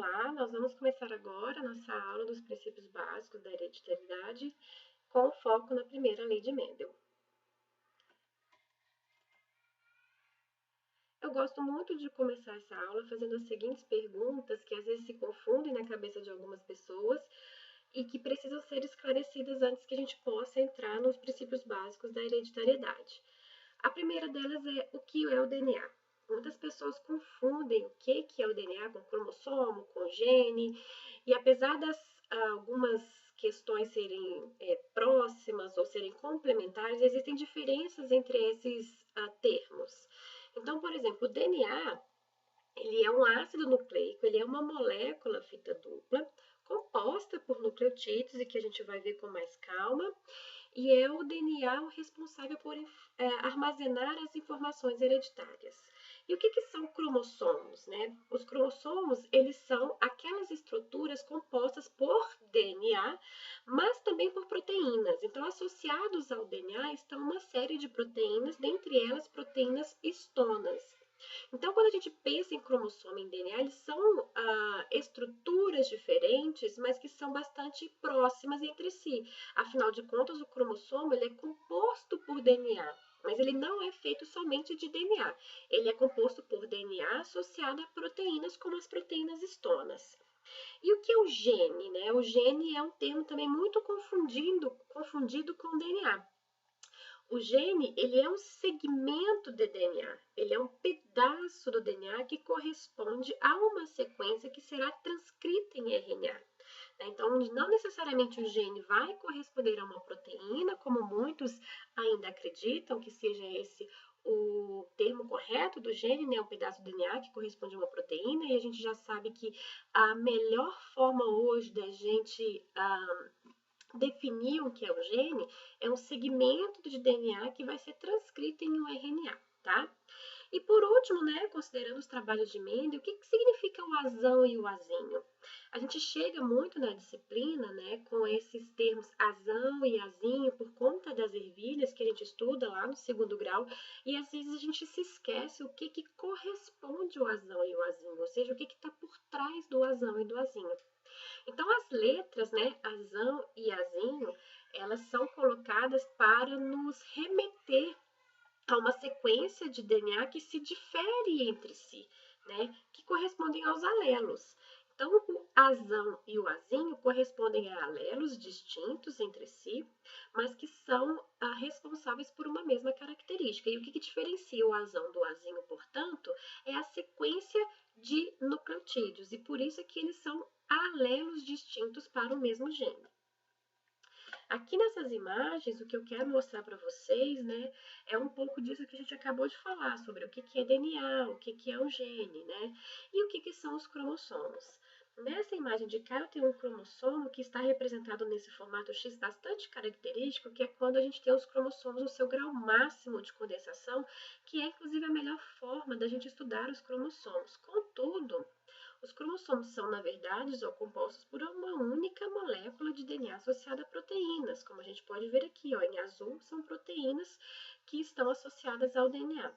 Olá, nós vamos começar agora a nossa aula dos princípios básicos da hereditariedade, com foco na primeira lei de Mendel. Eu gosto muito de começar essa aula fazendo as seguintes perguntas que às vezes se confundem na cabeça de algumas pessoas e que precisam ser esclarecidas antes que a gente possa entrar nos princípios básicos da hereditariedade. A primeira delas é o que é o DNA. Muitas pessoas confundem o que é o DNA com cromossomo, com gene, e apesar das algumas questões serem próximas ou serem complementares, existem diferenças entre esses termos. Então, por exemplo, o DNA, ele é um ácido nucleico, ele é uma molécula fita dupla, composta por nucleotídeos e que a gente vai ver com mais calma, e é o DNA o responsável por armazenar as informações hereditárias. E o que são cromossomos, né? Os cromossomos, eles são aquelas estruturas compostas por DNA, mas também por proteínas. Então, associados ao DNA estão uma série de proteínas, dentre elas proteínas histonas. Então, quando a gente pensa em cromossomo e em DNA, eles são estruturas diferentes, mas que são bastante próximas entre si. Afinal de contas, o cromossomo ele é composto por DNA, mas ele não é feito somente de DNA. Ele é composto por DNA associado a proteínas, como as proteínas histonas. E o que é o gene, né? O gene é um termo também muito confundido com DNA. O gene, ele é um segmento de DNA, ele é um pedaço do DNA que corresponde a uma sequência que será transcrita em RNA. Então, não necessariamente o gene vai corresponder a uma proteína, como muitos ainda acreditam que seja esse o termo correto do gene, né? Um pedaço do DNA que corresponde a uma proteína, e a gente já sabe que a melhor forma hoje da gente definir o que é o gene é um segmento de DNA que vai ser transcrito em um RNA, tá? E por último, né, considerando os trabalhos de Mendel, o que significa o azão e o azinho? A gente chega muito na disciplina, né, com esses termos azão e azinho por conta das ervilhas que a gente estuda lá no segundo grau, e às vezes a gente se esquece o que corresponde o azão e o azinho, ou seja, o que está por trás do azão e do azinho. Então, as letras, né, azão e azinho, elas são colocadas para nos remeter a uma sequência de DNA que se difere entre si, né, que correspondem aos alelos. Então, o azão e o azinho correspondem a alelos distintos entre si, mas que são responsáveis por uma mesma característica. E o que diferencia o azão do azinho, portanto, é a sequência de nucleotídeos, e por isso é que eles são alelos distintos para o mesmo gene. Aqui nessas imagens, o que eu quero mostrar para vocês, né, é um pouco disso que a gente acabou de falar, sobre o que é DNA, o que é um gene, né, e o que são os cromossomos. Nessa imagem de cá, eu tenho um cromossomo que está representado nesse formato X bastante característico, que é quando a gente tem os cromossomos no seu grau máximo de condensação, que é inclusive a melhor forma da gente estudar os cromossomos. Contudo, os cromossomos são, na verdade, só compostos por uma única molécula de DNA associada a proteínas, como a gente pode ver aqui, ó, em azul, são proteínas que estão associadas ao DNA.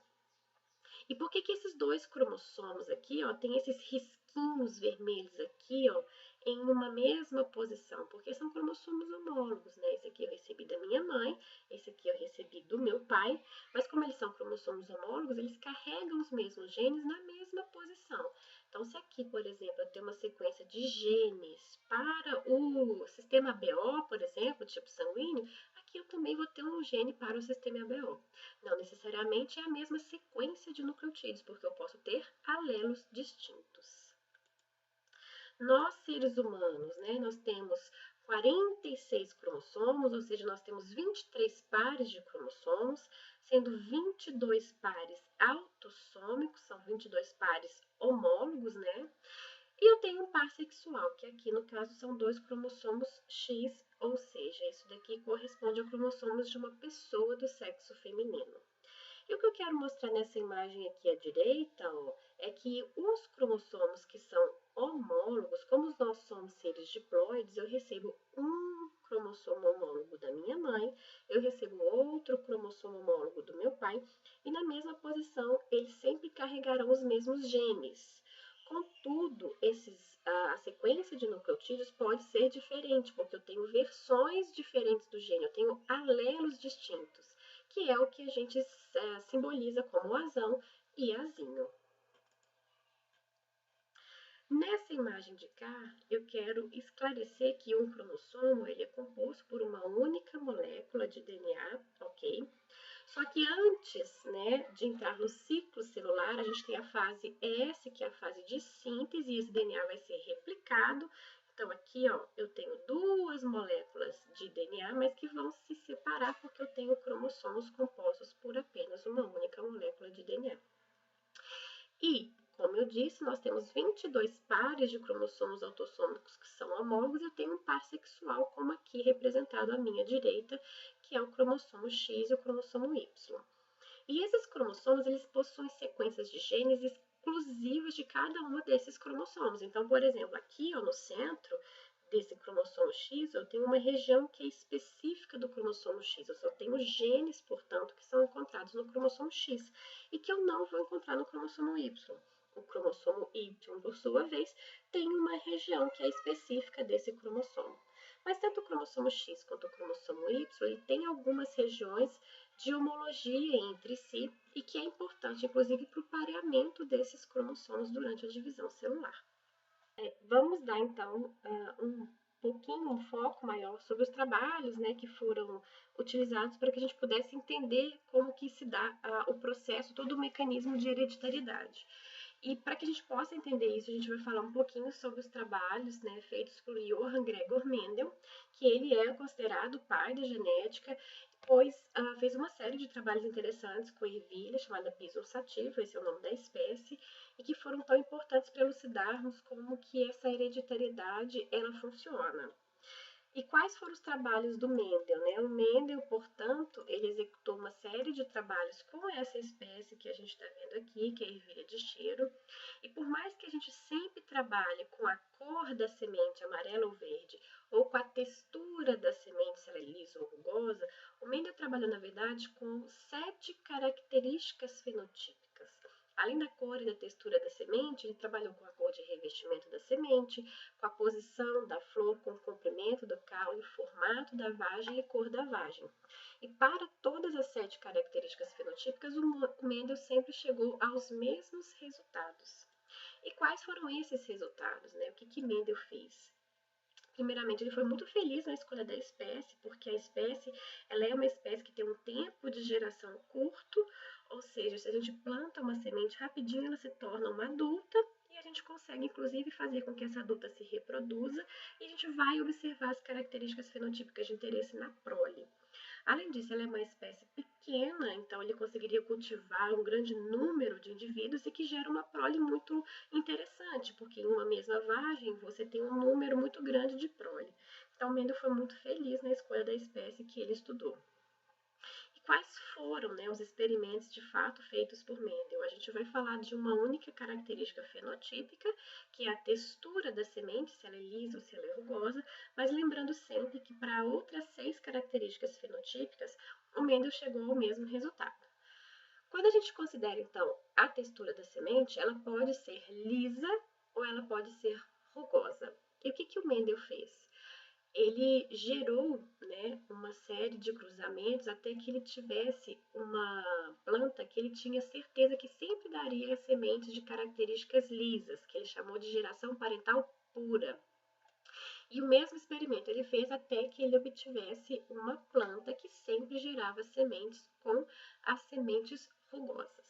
E por que esses dois cromossomos aqui, ó, tem esses risquinhos vermelhos aqui, ó, em uma mesma posição? Porque são cromossomos homólogos, né? Esse aqui eu recebi da minha mãe, esse aqui eu recebi do meu pai, mas como eles são cromossomos homólogos, eles carregam os mesmos genes na mesma posição. Então, se aqui, por exemplo, eu tenho uma sequência de genes para o sistema BO, por exemplo, tipo sanguíneo, aqui eu também vou ter um gene para o sistema BO. Não necessariamente é a mesma sequência de nucleotídeos, porque eu posso ter alelos distintos. Nós, seres humanos, né, nós temos 46 cromossomos, ou seja, nós temos 23 pares de cromossomos, sendo 22 pares autossômicos, são 22 pares homólogos, né? E eu tenho um par sexual, que aqui no caso são dois cromossomos X, ou seja, isso daqui corresponde a cromossomos de uma pessoa do sexo feminino. E o que eu quero mostrar nessa imagem aqui à direita, ó, é que os cromossomos que são homólogos, como nós somos seres diploides, eu recebo um cromossomo homólogo da minha mãe, eu recebo outro cromossomo homólogo do meu pai, e na mesma posição eles sempre carregarão os mesmos genes. Contudo, esses a sequência de nucleotídeos pode ser diferente, porque eu tenho versões diferentes do gene, eu tenho alelos distintos, que é o que a gente simboliza como azão e azinho. Nessa imagem de cá, eu quero esclarecer que um cromossomo ele é composto por uma única molécula de DNA, ok? Só que antes, né, de entrar no ciclo celular, a gente tem a fase S, que é a fase de síntese, e esse DNA vai ser replicado. Então, aqui, ó, eu tenho duas moléculas de DNA, mas que vão se separar porque eu tenho cromossomos compostos por apenas uma única molécula de DNA. E, como eu disse, nós temos 22 pares de cromossomos autossômicos que são homólogos e eu tenho um par sexual, como aqui representado à minha direita, que é o cromossomo X e o cromossomo Y. E esses cromossomos, eles possuem sequências de genes exclusivas de cada um desses cromossomos. Então, por exemplo, aqui ó, no centro desse cromossomo X, eu tenho uma região que é específica do cromossomo X. Eu só tenho genes, portanto, que são encontrados no cromossomo X e que eu não vou encontrar no cromossomo Y. O cromossomo Y, por sua vez, tem uma região que é específica desse cromossomo. Mas tanto o cromossomo X quanto o cromossomo Y, ele tem algumas regiões de homologia entre si e que é importante, inclusive, para o pareamento desses cromossomos durante a divisão celular. Vamos dar, então, um foco maior sobre os trabalhos, né, que foram utilizados para que a gente pudesse entender como que se dá o processo, todo o mecanismo de hereditariedade. E para que a gente possa entender isso, a gente vai falar um pouquinho sobre os trabalhos, né, feitos por Johann Gregor Mendel, que ele é considerado o pai da genética, pois fez uma série de trabalhos interessantes com ervilha, chamada Pisum sativa, esse é o nome da espécie, e que foram tão importantes para elucidarmos como que essa hereditariedade ela funciona. E quais foram os trabalhos do Mendel, né? O Mendel, portanto, ele executou uma série de trabalhos com essa espécie que a gente está vendo aqui, que é a ervilha de cheiro. E por mais que a gente sempre trabalhe com a cor da semente, amarela ou verde, ou com a textura da semente, se ela é lisa ou rugosa, o Mendel trabalhou, na verdade, com 7 características fenotípicas. Além da cor e da textura da semente, ele trabalhou com a cor de revestimento da semente, com a posição da flor, com o comprimento do caule, formato da vagem e cor da vagem. E para todas as 7 características fenotípicas, o Mendel sempre chegou aos mesmos resultados. E quais foram esses resultados, né? O que Mendel fez? Primeiramente, ele foi muito feliz na escolha da espécie, porque a espécie ela é uma espécie que tem um tempo de geração curto, ou seja, se a gente planta uma semente rapidinho, ela se torna uma adulta e a gente consegue, inclusive, fazer com que essa adulta se reproduza e a gente vai observar as características fenotípicas de interesse na prole. Além disso, ela é uma espécie pequena, então ele conseguiria cultivar um grande número de indivíduos e que gera uma prole muito interessante, porque em uma mesma vagem você tem um número muito grande de prole. Então, Mendel foi muito feliz na escolha da espécie que ele estudou. E quais foram, né, os experimentos de fato feitos por Mendel? A gente vai falar de uma única característica fenotípica, que é a textura da semente, se ela é lisa ou se ela é rugosa, mas lembrando sempre que para outras 6 características fenotípicas, o Mendel chegou ao mesmo resultado. Quando a gente considera, então, a textura da semente, ela pode ser lisa ou ela pode ser rugosa. E o que o Mendel fez? Ele gerou, né, uma série de cruzamentos até que ele tivesse uma planta que ele tinha certeza que sempre daria sementes de características lisas, que ele chamou de geração parental pura. E o mesmo experimento ele fez até que ele obtivesse uma planta que sempre gerava sementes com as sementes rugosas.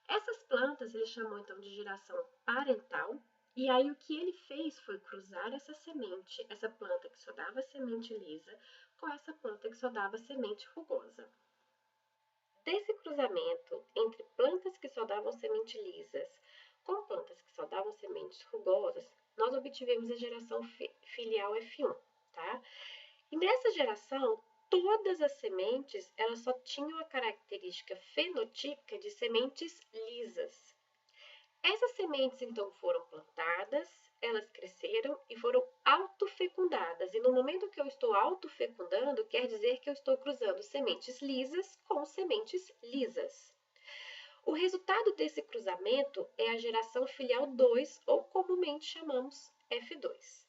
Essas plantas ele chamou então de geração parental, e aí o que ele fez foi cruzar essa semente, essa planta que só dava semente lisa, com essa planta que só dava semente rugosa. Desse cruzamento entre plantas que só davam sementes lisas com plantas que só davam sementes rugosas, nós obtivemos a geração filial F1, tá? E nessa geração, todas as sementes elas só tinham a característica fenotípica de sementes lisas. Essas sementes então foram plantadas, elas cresceram e foram autofecundadas. E no momento que eu estou autofecundando, quer dizer que eu estou cruzando sementes lisas com sementes lisas. O resultado desse cruzamento é a geração filial 2, ou comumente chamamos F2.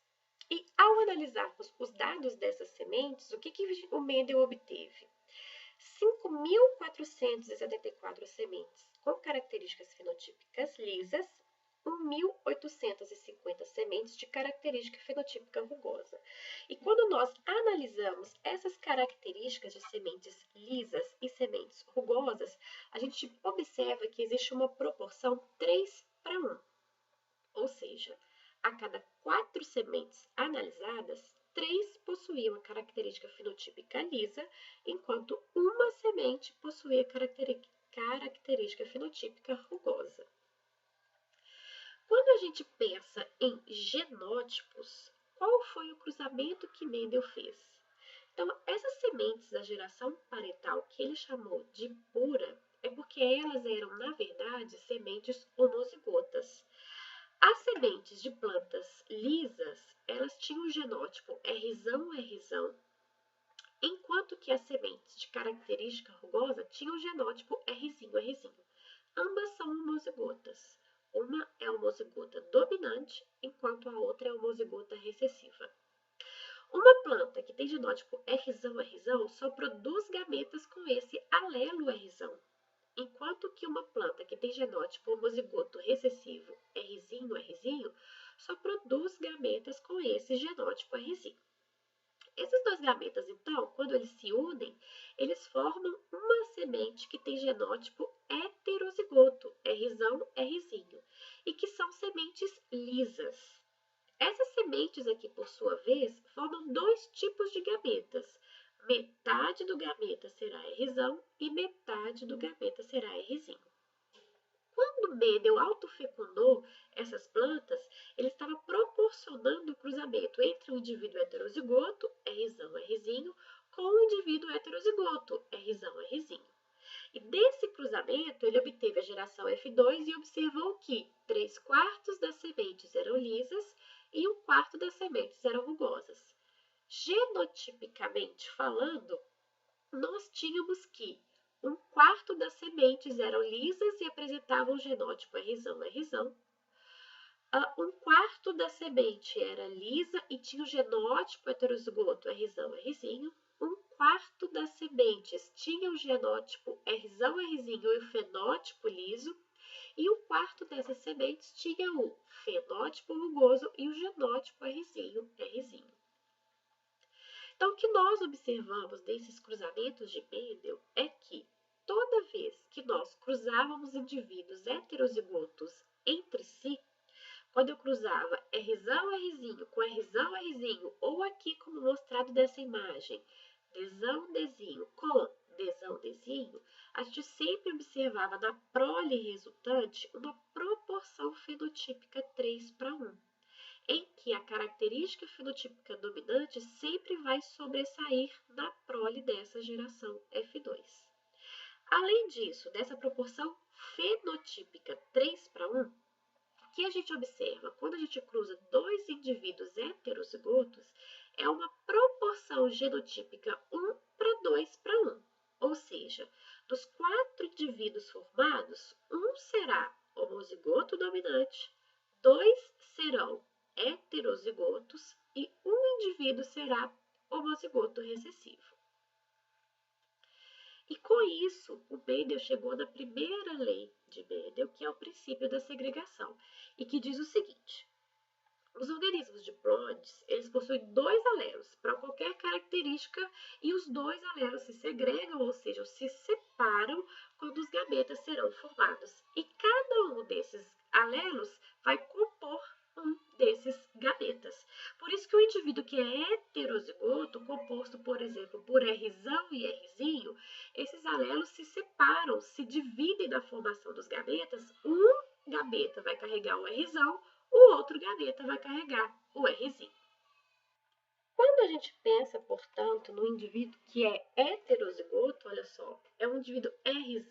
E ao analisarmos os dados dessas sementes, o que o Mendel obteve? 5.474 sementes com características fenotípicas lisas, 1.850 sementes de característica fenotípica rugosa. E quando nós analisamos essas características de sementes lisas e sementes rugosas, a gente observa que existe uma proporção 3:1. Ou seja, a cada 4 sementes analisadas, 3 possuíam a característica fenotípica lisa, enquanto uma semente possuía a característica fenotípica rugosa. Quando a gente pensa em genótipos, qual foi o cruzamento que Mendel fez? Então, essas sementes da geração parental que ele chamou de pura é porque elas eram, na verdade, sementes homozigotas. As sementes de plantas lisas, elas tinham o genótipo R, enquanto que as sementes de característica rugosa tinham o genótipo R. Ambas são homozigotas. Uma é homozigota dominante, enquanto a outra é homozigota recessiva. Uma planta que tem genótipo R só produz gametas com esse alelo R, enquanto que uma planta que tem genótipo homozigoto recessivo R, só produz gametas com esse genótipo R. Esses dois gametas, então, quando eles se unem, eles formam uma semente que tem genótipo heterozigoto, R, e que são sementes lisas. Essas sementes aqui, por sua vez, formam dois tipos de gametas. Metade do gameta será R e metade do gameta será R. Quando Mendel autofecundou essas plantas, ele estava proporcionando o cruzamento entre o indivíduo heterozigoto, R, com o indivíduo heterozigoto, R. E desse cruzamento, ele obteve a geração F2 e observou que 3/4 das sementes eram lisas e 1/4 das sementes eram rugosas. Genotipicamente falando, nós tínhamos que 1/4 das sementes eram lisas e apresentavam o genótipo R, 1/4 da semente era lisa e tinha o genótipo heterozigoto R, 1/4 das sementes tinha o genótipo R, e o fenótipo liso, e 1/4 dessas sementes tinha o fenótipo rugoso e o genótipo R. Então, o que nós observamos desses cruzamentos de Mendel é que toda vez que nós cruzávamos indivíduos heterozigotos entre si, quando eu cruzava R com R, ou aqui como mostrado nessa imagem, Dzinho com Dzinho, a gente sempre observava na prole resultante uma proporção fenotípica 3:1, em que a característica fenotípica dominante sempre vai sobressair na prole dessa geração F2. Além disso, dessa proporção fenotípica 3:1, que a gente observa quando a gente cruza dois indivíduos heterozigotos é uma proporção genotípica 1:2:1, ou seja, dos 4 indivíduos formados, um será homozigoto dominante, 2 serão heterozigotos e um indivíduo será homozigoto recessivo. E com isso, o Mendel chegou na primeira lei de Mendel, que é o princípio da segregação, e que diz o seguinte: os organismos diploides, eles possuem 2 alelos para qualquer característica e os 2 alelos se segregam, ou seja, se separam quando os gametas serão formados. E cada um desses alelos vai compor um desses gametas. Por isso que o indivíduo que é heterozigoto, composto, por exemplo, por R e R, esses alelos se separam, se dividem na formação dos gametas. Um gameta vai carregar o R, o outro gameta vai carregar o R. Quando a gente pensa, portanto, no indivíduo que é heterozigoto, olha só, é um indivíduo R.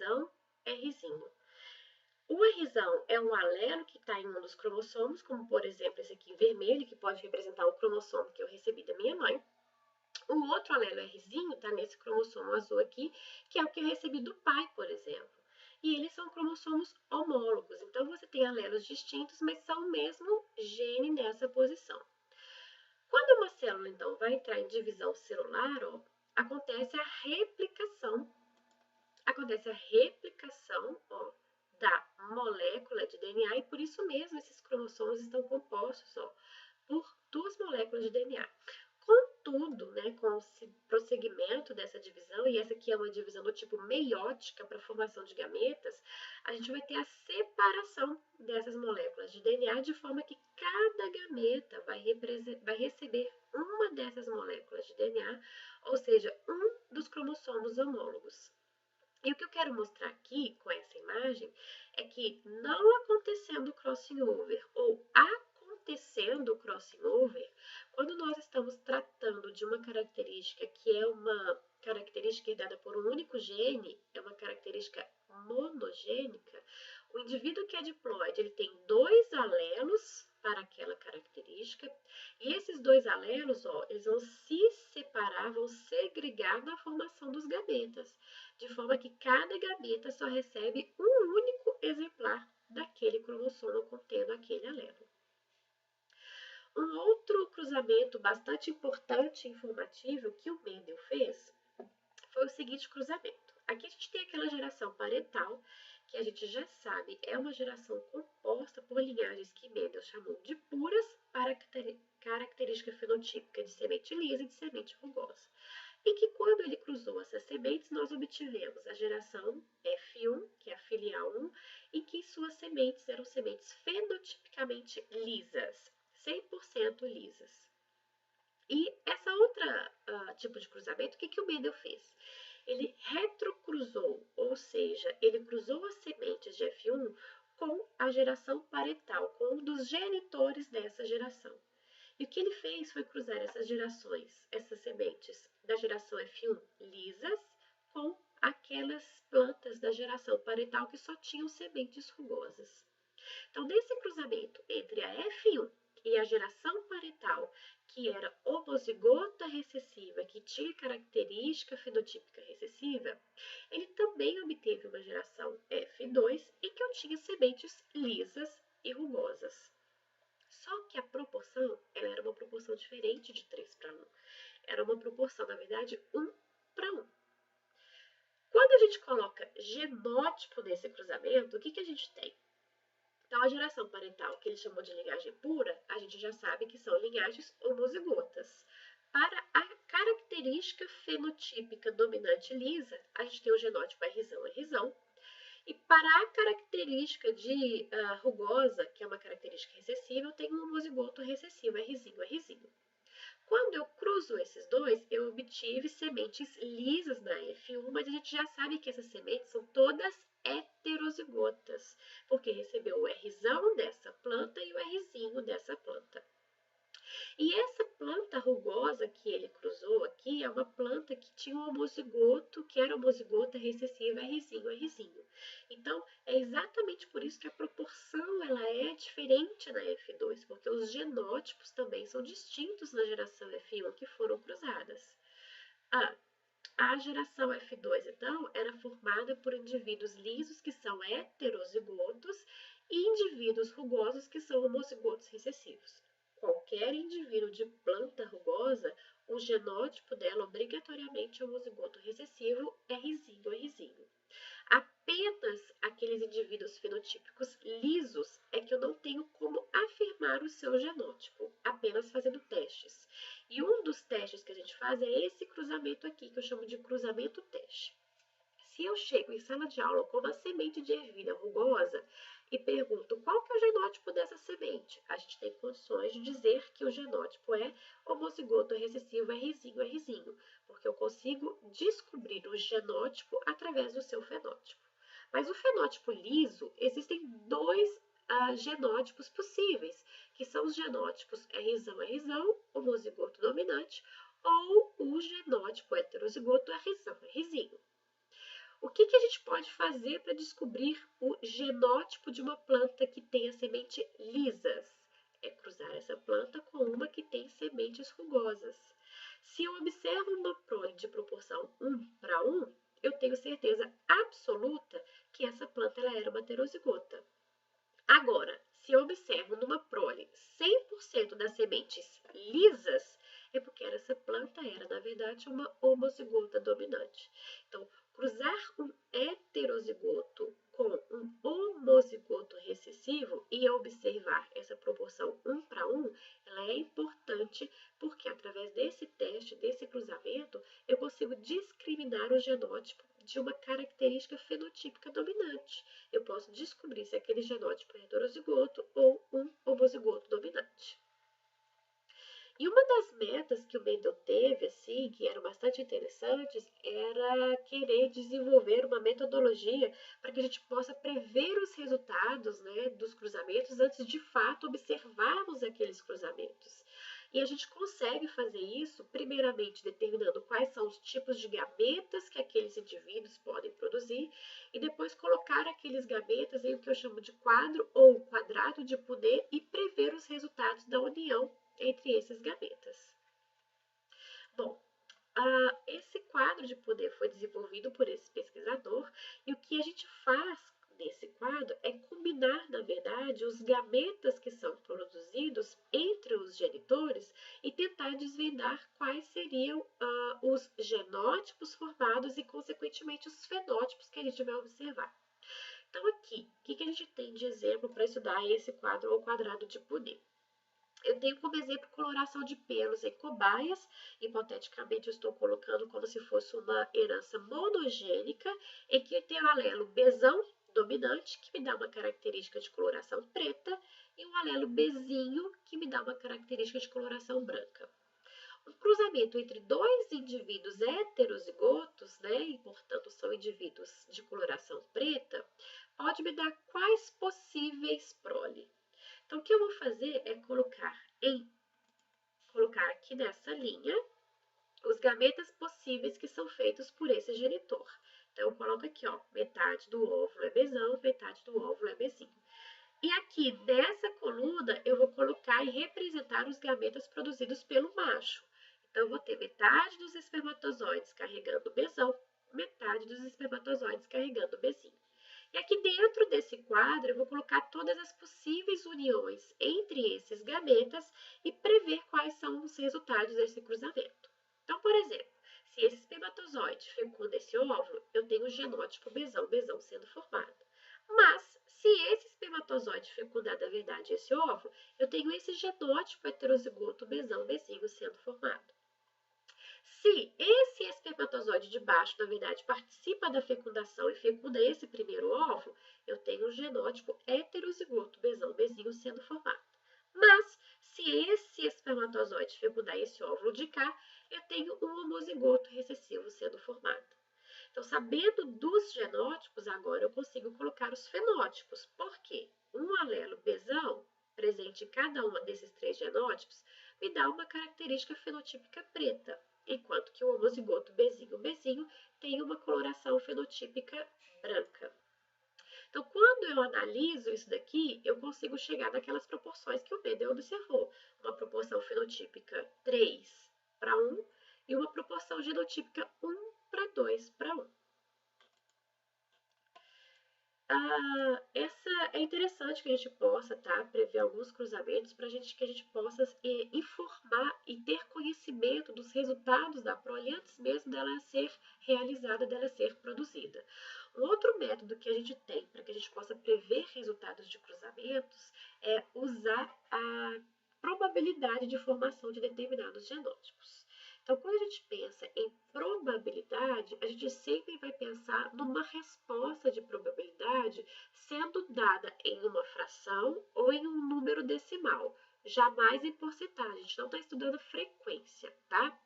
O R é um alelo que está em um dos cromossomos, como por exemplo esse aqui vermelho, que pode representar o cromossomo que eu recebi da minha mãe. O outro alelo R está nesse cromossomo azul aqui, que é o que eu recebi do pai, por exemplo. e eles são cromossomos homólogos. Então, você tem alelos distintos, mas são o mesmo gene nessa posição. Quando uma célula, então, vai entrar em divisão celular, ó, acontece a replicação, ó, da molécula de DNA, e por isso mesmo esses cromossomos estão compostos, ó, por duas moléculas de DNA. Contudo, né, com o prosseguimento dessa divisão, e essa aqui é uma divisão do tipo meiótica para a formação de gametas, a gente vai ter a separação dessas moléculas de DNA de forma que cada gameta vai receber uma dessas moléculas de DNA, ou seja, um dos cromossomos homólogos. E o que eu quero mostrar aqui com essa imagem é que não acontecendo o crossing over ou acontecendo o crossing over, quando nós estamos tratando de uma característica que é uma característica herdada por um único gene, é uma característica monogênica, o indivíduo que é diploide, ele tem dois alelos para aquela característica, e esses dois alelos, ó, eles vão se separar, vão segregar na formação dos gametas, de forma que cada gameta só recebe um único exemplar daquele cromossomo contendo aquele alelo. Um outro cruzamento bastante importante e informativo que o Mendel fez foi o seguinte cruzamento. Aqui a gente tem aquela geração parental, que a gente já sabe é uma geração composta por linhagens que Mendel chamou de puras para característica fenotípica de semente lisa e de semente rugosa. E que quando ele cruzou essas sementes, nós obtivemos a geração F1, que é a filial 1, e que suas sementes eram sementes fenotipicamente lisas, 100% lisas. E essa outra tipo de cruzamento, o que o Mendel fez? Ele retrocruzou, ou seja, ele cruzou as sementes de F1 com a geração parental, com um dos genitores dessa geração. E o que ele fez foi cruzar essas gerações, essas sementes da geração F1 lisas com aquelas plantas da geração parental que só tinham sementes rugosas. Então, nesse cruzamento entre a F1 e a geração parental, que era homozigota recessiva, que tinha característica fenotípica recessiva, ele também obteve uma geração F2 em que eu tinha sementes lisas e rugosas. Só que a proporção, ela era uma proporção diferente de 3 para 1. Era uma proporção, na verdade, 1 para 1. Quando a gente coloca genótipo nesse cruzamento, o que a gente tem? Então, a geração parental, que ele chamou de linhagem pura, a gente já sabe que são linhagens homozigotas. Para a característica fenotípica dominante lisa, a gente tem o genótipo Rzão. E para a característica de rugosa, que é uma característica recessiva, eu tenho um homozigoto recessivo, Rzinho. Quando eu cruzo esses dois, eu obtive sementes lisas na F1, mas a gente já sabe que essas sementes são todas heterozigotas, porque recebeu o Rzão dessa planta e o Rzinho dessa planta. E essa planta rugosa que ele cruzou aqui é uma planta que tinha um homozigoto, que era homozigota recessiva Rzinho. Então, é exatamente por isso que a proporção ela é diferente na F2, porque os genótipos também são distintos na geração F1 que foram cruzadas. A geração F2, então, era formada por indivíduos lisos, que são heterozigotos, e indivíduos rugosos, que são homozigotos recessivos. Qualquer indivíduo de planta rugosa, o genótipo dela obrigatoriamente é homozigoto recessivo Rzinho. Apenas aqueles indivíduos fenotípicos lisos é que eu não tenho como afirmar o seu genótipo, apenas fazendo testes. E um dos testes que a gente faz é esse cruzamento aqui, que eu chamo de cruzamento teste. Se eu chego em sala de aula com uma semente de ervilha rugosa e pergunto qual que é o genótipo dessa semente, a gente tem condições de dizer que o genótipo é homozigoto recessivo Rzinho, porque eu consigo descobrir o genótipo através do seu fenótipo. Mas o fenótipo liso, existem dois genótipos possíveis, que são os genótipos Rzão, homozigoto dominante, ou o genótipo heterozigoto Rzinho. O que a gente pode fazer para descobrir o genótipo de uma planta que tem a semente lisas? É cruzar essa planta com uma que tem sementes rugosas. Se eu observo uma prole de proporção 1 para 1, eu tenho certeza absoluta que essa planta ela era uma heterozigota. Agora, se eu observo numa prole 100% das sementes lisas, é porque essa planta era, na verdade, uma homozigota dominante. Então, cruzar um heterozigoto com um homozigoto recessivo e observar essa proporção 1 para 1, ela é importante porque através desse teste, desse cruzamento, eu consigo discriminar o genótipo de uma característica fenotípica dominante. Eu posso descobrir se aquele genótipo é heterozigoto ou um homozigoto dominante. E uma das metas que o Mendel teve, assim, que eram bastante interessantes, era querer desenvolver uma metodologia para que a gente possa prever os resultados, né, dos cruzamentos antes de fato observarmos aqueles cruzamentos. E a gente consegue fazer isso, primeiramente, determinando quais são os tipos de gametas que aqueles indivíduos podem produzir, e depois colocar aqueles gametas em o que eu chamo de quadro ou quadrado de poder e prever os resultados da união entre esses gametas. Bom, esse quadro de poder foi desenvolvido por esse pesquisador e o que a gente faz nesse quadro é combinar, na verdade, os gametas que são produzidos entre os genitores e tentar desvendar quais seriam os genótipos formados e, consequentemente, os fenótipos que a gente vai observar. Então, aqui, o que a gente tem de exemplo para estudar esse quadro ou quadrado de poder? Eu tenho como exemplo coloração de pelos em cobaias. Hipoteticamente, eu estou colocando como se fosse uma herança monogênica, em que tem o alelo Bzão dominante, que me dá uma característica de coloração preta, e um alelo Bzinho, que me dá uma característica de coloração branca. Um cruzamento entre dois indivíduos heterozigotos, né, e portanto são indivíduos de coloração preta, pode me dar quais possíveis prole? Então, o que eu vou fazer é colocar aqui nessa linha os gametas possíveis que são feitos por esse genitor. Então, eu coloco aqui, ó, metade do óvulo é Bzão, metade do óvulo é Bzinho. E aqui nessa coluna eu vou colocar e representar os gametas produzidos pelo macho. Então, eu vou ter metade dos espermatozoides carregando Bzão, metade dos espermatozoides carregando Bzinho. E aqui dentro desse quadro eu vou colocar todas as possíveis uniões entre esses gametas e prever quais são os resultados desse cruzamento. Então, por exemplo, se esse espermatozoide fecunda esse óvulo, eu tenho o genótipo Bzão sendo formado. Mas, se esse espermatozoide fecundar, na verdade, esse óvulo, eu tenho esse genótipo heterozigoto Bzinho sendo formado. Se esse espermatozoide de baixo, na verdade, participa da fecundação e fecunda esse primeiro óvulo, eu tenho um genótipo heterozigoto Bzinho sendo formado. Mas, se esse espermatozoide fecundar esse óvulo de cá, eu tenho um homozigoto recessivo sendo formado. Então, sabendo dos genótipos, agora eu consigo colocar os fenótipos. Por quê? Um alelo Bzão, presente em cada um desses três genótipos, me dá uma característica fenotípica preta, enquanto que o homozigoto Bzinho tem uma coloração fenotípica branca. Então, quando eu analiso isso daqui, eu consigo chegar naquelas proporções que o Mendel observou. Uma proporção fenotípica 3 para 1 e uma proporção genotípica 1 para 2 para 1. Essa é interessante que a gente possa prever alguns cruzamentos para que a gente possa informar e ter conhecimento dos resultados da prole antes mesmo dela ser realizada, dela ser produzida. Um outro método que a gente tem para que a gente possa prever resultados de cruzamentos é usar a probabilidade de formação de determinados genótipos. Então, quando a gente pensa em probabilidade, a gente sempre vai pensar numa resposta de probabilidade sendo dada em uma fração ou em um número decimal, jamais em porcentagem. A gente não está estudando frequência, tá?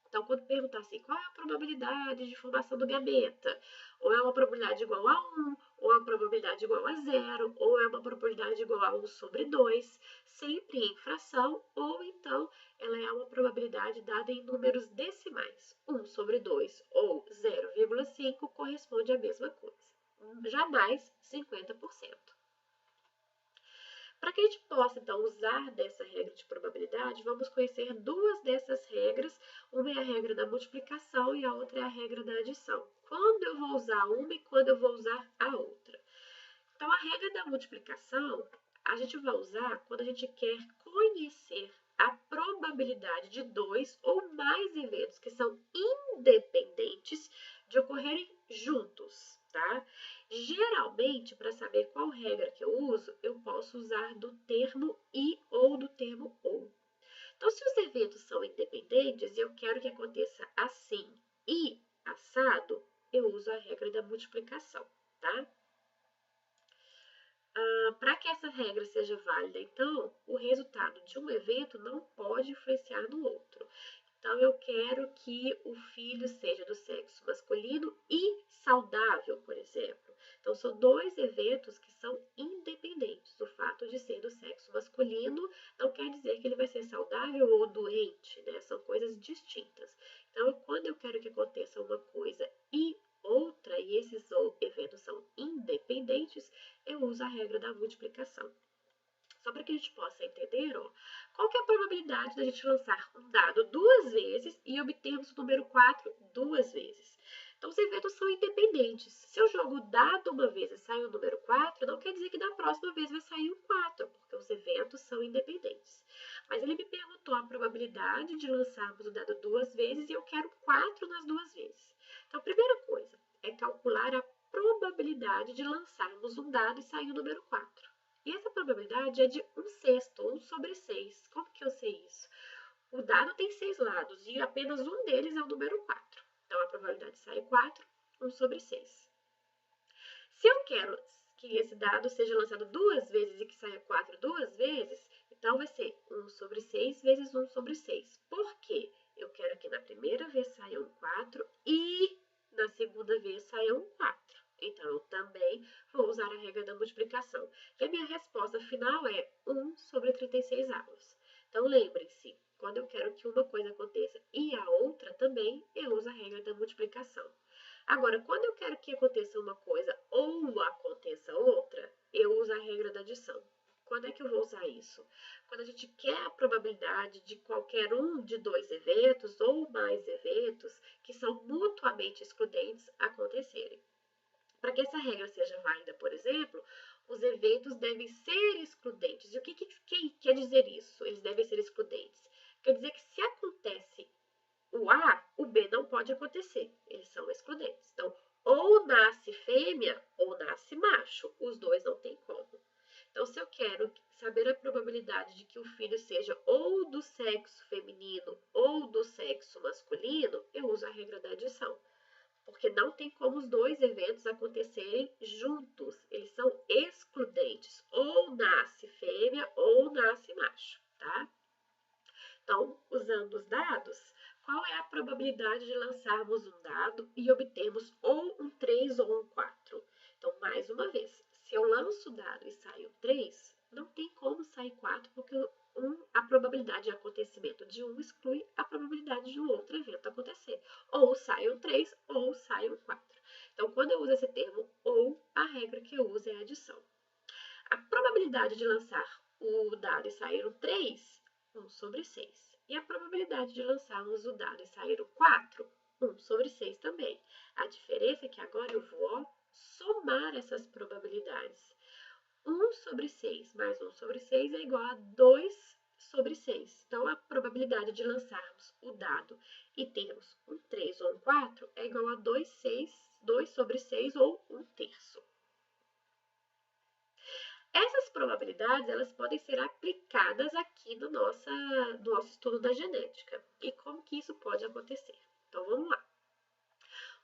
Então, quando perguntar assim, qual é a probabilidade de formação do gameta? Ou é uma probabilidade igual a 1, ou é uma probabilidade igual a 0, ou é uma probabilidade igual a 1 sobre 2, sempre em fração, ou então ela é uma probabilidade dada em números decimais. 1 sobre 2 ou 0,5 corresponde à mesma coisa. Jamais 50%. Para que a gente possa, então, usar dessa regra de probabilidade, probabilidade, vamos conhecer duas dessas regras. Uma é a regra da multiplicação e a outra é a regra da adição. Quando eu vou usar uma e quando eu vou usar a outra. Então, a regra da multiplicação, a gente vai usar quando a gente quer conhecer a probabilidade de dois ou mais eventos que são independentes de ocorrerem juntos, tá? Geralmente, para saber qual regra que eu uso, eu posso usar do termo e ou do termo ou. Então, se os eventos são independentes e eu quero que aconteça assim e assado, eu uso a regra da multiplicação, tá? Para que essa regra seja válida, então, o resultado de um evento não pode influenciar no outro. Então, eu quero que o filho seja do sexo masculino e saudável, por exemplo. Então, são dois eventos que são independentes. O fato de ser do sexo masculino não quer dizer que ele vai ser saudável ou doente, né? São coisas distintas. Então, quando eu quero que aconteça uma coisa e outra, e esses eventos são independentes, eu uso a regra da multiplicação. Só para que a gente possa entender, ó, qual que é a probabilidade da gente lançar um dado duas vezes e obtermos o número 4 duas vezes. Então, os eventos são independentes. Se eu jogo o dado uma vez e sai o número 4, não quer dizer que da próxima vez vai sair o 4, porque os eventos são independentes. Mas ele me perguntou a probabilidade de lançarmos o dado duas vezes e eu quero 4 nas duas vezes. Então, a primeira coisa é calcular a probabilidade de lançarmos um dado e sair o número 4. E essa probabilidade é de 1/6, 1 sobre 6. Como que eu sei isso? O dado tem 6 lados e apenas um deles é o número 4. Então, a probabilidade sai 4, 1 sobre 6. Se eu quero que esse dado seja lançado duas vezes e que saia 4 duas vezes, então vai ser 1 sobre 6 vezes 1 sobre 6. Por quê? Eu quero que na primeira vez saia um 4 e na segunda vez saia um 4. Então, eu também vou usar a regra da multiplicação. E a minha resposta final é 1 sobre 36 avos. Então, lembrem-se, quando eu quero que uma coisa aconteça e a outra também, eu uso a regra da multiplicação. Agora, quando eu quero que aconteça uma coisa ou aconteça outra, eu uso a regra da adição. Quando é que eu vou usar isso? Quando a gente quer a probabilidade de qualquer um de dois eventos ou mais eventos que são mutuamente excludentes acontecerem. Para que essa regra seja válida, por exemplo, os eventos devem ser excludentes. E o que quer dizer isso? Eles devem ser excludentes. Quer dizer que se acontece o A, o B não pode acontecer. Eles são excludentes. Então, ou nasce fêmea ou nasce macho. Os dois não tem como. Então, se eu quero saber a probabilidade de que o filho seja ou do sexo feminino ou do sexo masculino, eu uso a regra da adição. Porque não tem como os dois eventos acontecerem juntos. Eles são excludentes. Ou nasce fêmea ou nasce macho, tá? Então, usando os dados, qual é a probabilidade de lançarmos um dado e obtermos ou um 3 ou um 4? Então, mais uma vez, se eu lanço o dado e sai um 3, não tem como sair 4, porque a probabilidade de acontecimento de um exclui a probabilidade de um outro evento acontecer. Ou sai um 3 ou sai um 4. Então, quando eu uso esse termo ou, a regra que eu uso é a adição. A probabilidade de lançar o dado e sair um 3, 1 sobre 6. E a probabilidade de lançarmos o dado e sair o 4, 1 sobre 6 também. A diferença é que agora eu vou somar essas probabilidades. 1 sobre 6 mais 1 sobre 6 é igual a 2 sobre 6. Então, a probabilidade de lançarmos o dado e termos um 3 ou um 4 é igual a 2 sobre 6 ou 1/3. Essas probabilidades, elas podem ser aplicadas aqui no nosso estudo da genética. E como que isso pode acontecer? Então, vamos lá.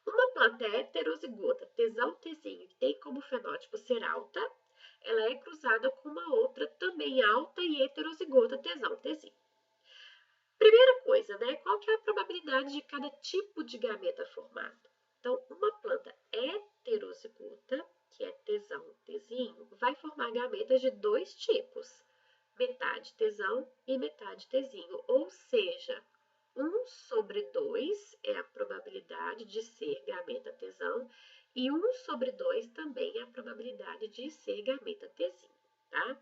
Uma planta heterozigota tesão-tezinho que tem como fenótipo ser alta, ela é cruzada com uma outra também alta e heterozigota tesão-tezinho. Primeira coisa, né? Qual que é a probabilidade de cada tipo de gameta formado? Então, uma planta heterozigota, que é tesão, tezinho, vai formar gametas de dois tipos, metade tesão e metade tezinho, ou seja, 1 sobre 2 é a probabilidade de ser gameta tesão e 1 sobre 2 também é a probabilidade de ser gameta tezinho, tá?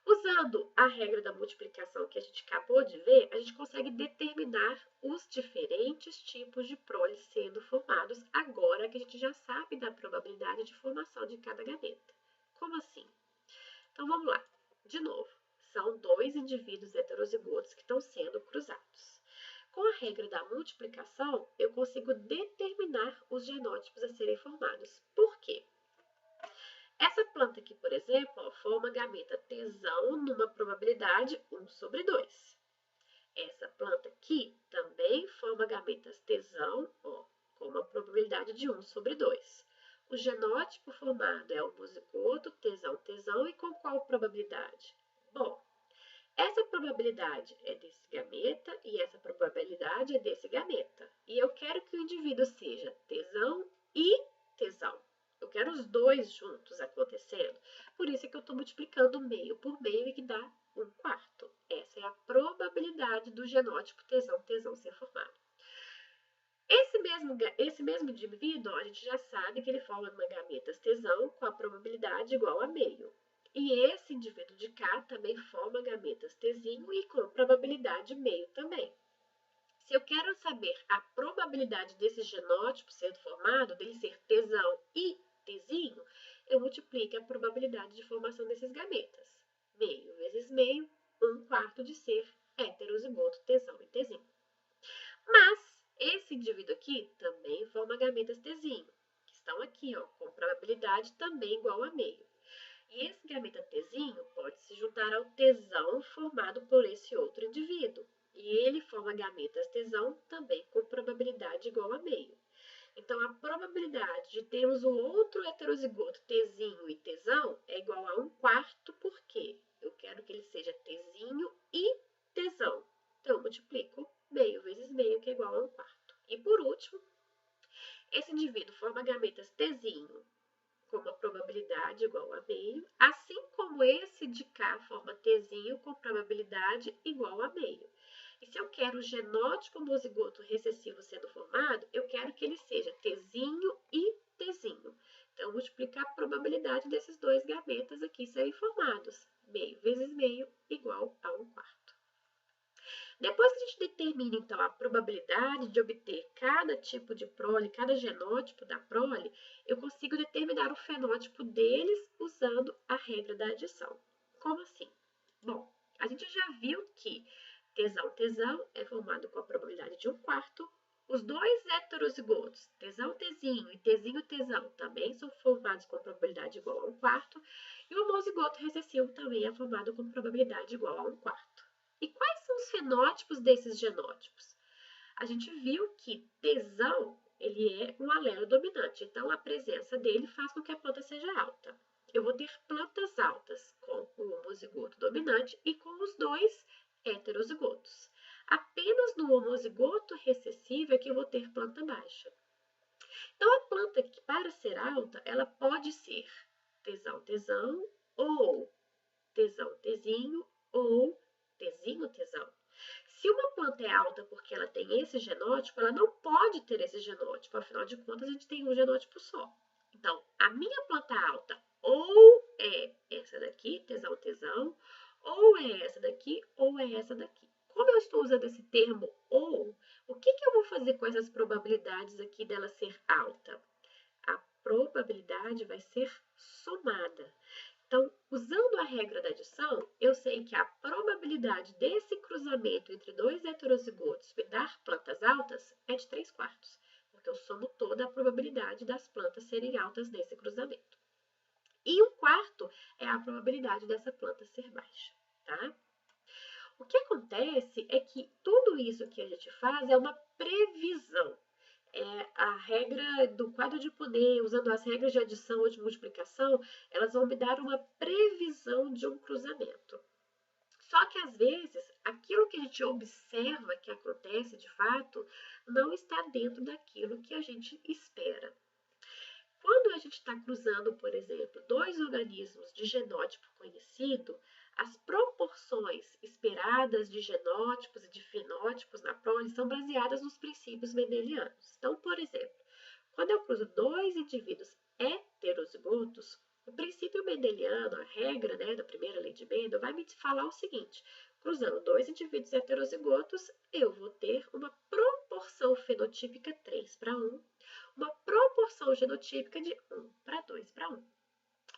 Usando a regra da multiplicação que a gente acabou de ver, a gente consegue determinar os diferentes tipos de prole sendo formados, agora que a gente já sabe da probabilidade de formação de cada gameta. Como assim? Então vamos lá, de novo, são dois indivíduos heterozigotos que estão sendo cruzados. Com a regra da multiplicação, eu consigo determinar os genótipos a serem formados. Por quê? Essa planta aqui, por exemplo, ó, forma gameta tesão numa probabilidade 1/2. Essa planta aqui também forma gametas tesão, ó, com uma probabilidade de 1/2. O genótipo formado é homozigoto, tesão, tesão, e com qual probabilidade? Bom, essa probabilidade é desse gameta e essa probabilidade é desse gameta. E eu quero que o indivíduo seja tesão e tesão. Eu quero os dois juntos acontecendo. Por isso é que eu estou multiplicando meio por meio e que dá 1/4. Essa é a probabilidade do genótipo tesão-tesão ser formado. Esse mesmo indivíduo, ó, a gente já sabe que ele forma uma gametas tesão com a probabilidade igual a meio. E esse indivíduo de cá também forma gametas tesinho e com probabilidade meio também. Se eu quero saber a probabilidade desse genótipo sendo formado, dele ser tesão e tesinho, eu multiplico a probabilidade de formação desses gametas. Meio vezes meio, 1/4 de ser heterozigoto, tesão e tesinho. Mas esse indivíduo aqui também forma gametas tesinho, que estão aqui, ó, com probabilidade também igual a meio. E esse gameta tesinho pode se juntar ao tesão formado por esse outro indivíduo. E ele forma gametas tesão também com probabilidade igual a meio. Então, a probabilidade de termos o outro heterozigoto tesinho e tesão é igual a 1/4, porque eu quero que ele seja tesinho e tesão. Então, eu multiplico meio vezes meio, que é igual a 1/4. E por último, esse indivíduo forma gametas tesinho com uma probabilidade igual a meio, assim como esse de cá forma tesinho com probabilidade igual a meio. E se eu quero o genótipo homozigoto recessivo sendo formado, eu quero que ele seja tesinho e tesinho. Então, eu multiplicar a probabilidade desses dois gametas aqui serem formados. Meio vezes meio igual a 1/4. Depois que a gente determina, então, a probabilidade de obter cada tipo de prole, cada genótipo da prole, eu consigo determinar o fenótipo deles usando a regra da adição. Como assim? Bom, a gente já viu que tesão-tesão é formado com a probabilidade de 1/4. Os dois heterozigotos, tesão-tesinho e tesinho-tesão, também são formados com probabilidade igual a 1/4. E o homozigoto recessivo também é formado com probabilidade igual a 1/4. E quais são os fenótipos desses genótipos? A gente viu que tesão, ele é um alelo dominante, então a presença dele faz com que a planta seja alta. Eu vou ter plantas altas com o homozigoto dominante e com os dois heterozigotos. Apenas no homozigoto recessivo é que eu vou ter planta baixa. Então, a planta que, para ser alta, ela pode ser tesão-tesão, ou tesão-tesinho, ou tesinho-tesão. Se uma planta é alta porque ela tem esse genótipo, ela não pode ter esse genótipo, afinal de contas, a gente tem um genótipo só. Então, a minha planta alta ou é essa daqui, tesão-tesão, ou é essa daqui, ou é essa daqui. Como eu estou usando esse termo ou, o que eu vou fazer com essas probabilidades aqui dela ser alta? A probabilidade vai ser somada. Então, usando a regra da adição, eu sei que a probabilidade desse cruzamento entre dois heterozigotos me dar plantas altas é de 3/4, porque eu somo toda a probabilidade das plantas serem altas nesse cruzamento. E 1/4 é a probabilidade dessa planta ser baixa, tá? O que acontece é que tudo isso que a gente faz é uma previsão. A regra do quadro de Punnett, usando as regras de adição ou de multiplicação, elas vão me dar uma previsão de um cruzamento. Só que, às vezes, aquilo que a gente observa que acontece de fato não está dentro daquilo que a gente espera. Quando a gente está cruzando, por exemplo, dois organismos de genótipo conhecido, as proporções esperadas de genótipos e de fenótipos na prole são baseadas nos princípios mendelianos. Então, por exemplo, quando eu cruzo dois indivíduos heterozigotos, O princípio mendeliano, a regra, né, da primeira lei de Mendel, vai me falar o seguinte: cruzando dois indivíduos heterozigotos, eu vou ter uma proporção fenotípica 3:1, uma proporção genotípica de 1:2:1.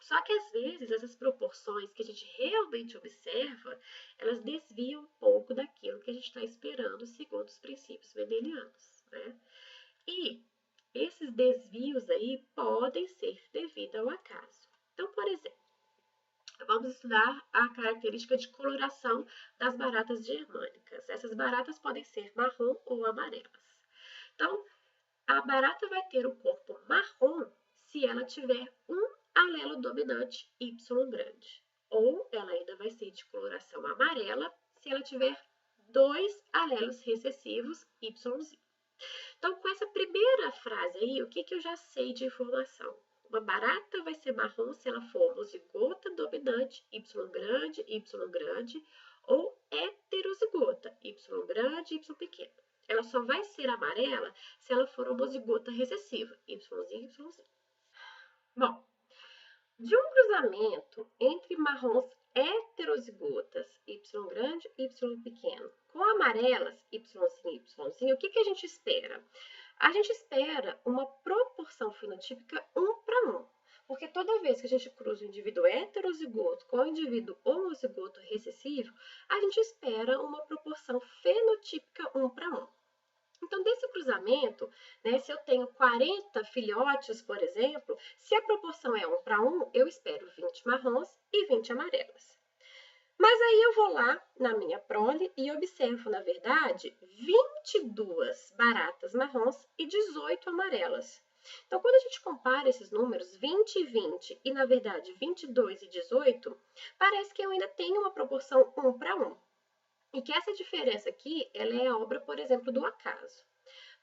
Só que às vezes essas proporções que a gente realmente observa, elas desviam um pouco daquilo que a gente está esperando segundo os princípios mendelianos, né? E esses desvios aí podem ser devido ao acaso. Então, por exemplo, vamos estudar a característica de coloração das baratas germânicas. Essas baratas podem ser marrom ou amarelas. Então, a barata vai ter o corpo marrom se ela tiver um alelo dominante Y grande. Ou ela ainda vai ser de coloração amarela se ela tiver dois alelos recessivos YZ. Então, com essa primeira frase aí, o que eu já sei de informação? Uma barata vai ser marrom se ela for homozigota dominante Y grande, ou heterozigota, Y grande, Y pequeno. Ela só vai ser amarela se ela for homozigota recessiva, YZ. Bom, de um cruzamento entre marrons heterozigotas, Y grande e Y pequeno, com amarelas, YZ, o que a gente espera? A gente espera uma proporção fenotípica 1:1, porque toda vez que a gente cruza o indivíduo heterozigoto com o indivíduo homozigoto recessivo, a gente espera uma proporção fenotípica 1:1. Então, desse cruzamento, né, se eu tenho 40 filhotes, por exemplo, se a proporção é 1:1, eu espero 20 marrons e 20 amarelas. Mas aí eu vou lá na minha prole e observo, na verdade, 22 baratas marrons e 18 amarelas. Então, quando a gente compara esses números, 20 e 20, e na verdade 22 e 18, parece que eu ainda tenho uma proporção 1:1. E que essa diferença aqui, ela é obra, por exemplo, do acaso.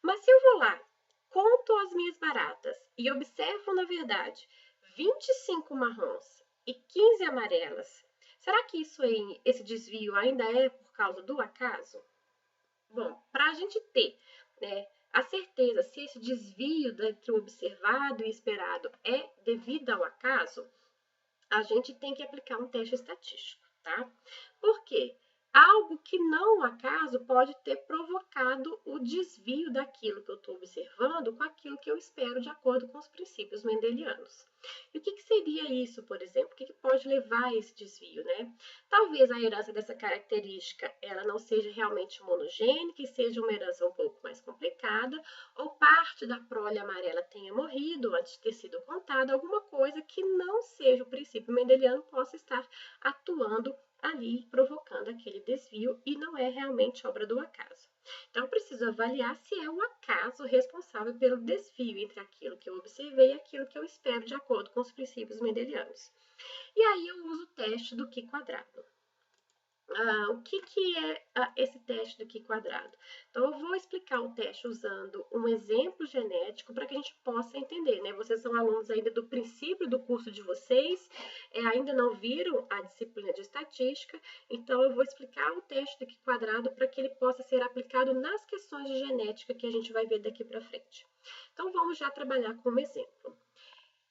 Mas se eu vou lá, conto as minhas baratas e observo, na verdade, 25 marrons e 15 amarelas, será que esse desvio ainda é por causa do acaso? Bom, para a gente ter, né, a certeza se esse desvio entre o observado e esperado é devido ao acaso, a gente tem que aplicar um teste estatístico, tá? Por quê? Algo que não o acaso pode ter provocado o desvio daquilo que eu estou observando com aquilo que eu espero de acordo com os princípios mendelianos. E o que seria isso, por exemplo? O que pode levar a esse desvio, né? Talvez a herança dessa característica ela não seja realmente monogênica e seja uma herança um pouco mais complicada, ou parte da prole amarela tenha morrido antes de ter sido contada, alguma coisa que não seja o princípio mendeliano possa estar atuando ali, provocando aquele desvio e não é realmente obra do acaso. Então, eu preciso avaliar se é o acaso responsável pelo desvio entre aquilo que eu observei e aquilo que eu espero de acordo com os princípios mendelianos. E aí eu uso o teste do Q quadrado. O que é esse teste do Q quadrado? Então, eu vou explicar o teste usando um exemplo genético para que a gente possa entender, né? Vocês são alunos ainda do princípio do curso de vocês, ainda não viram a disciplina de estatística, então eu vou explicar o teste do Q quadrado para que ele possa ser aplicado nas questões de genética que a gente vai ver daqui para frente. Então, vamos já trabalhar com um exemplo.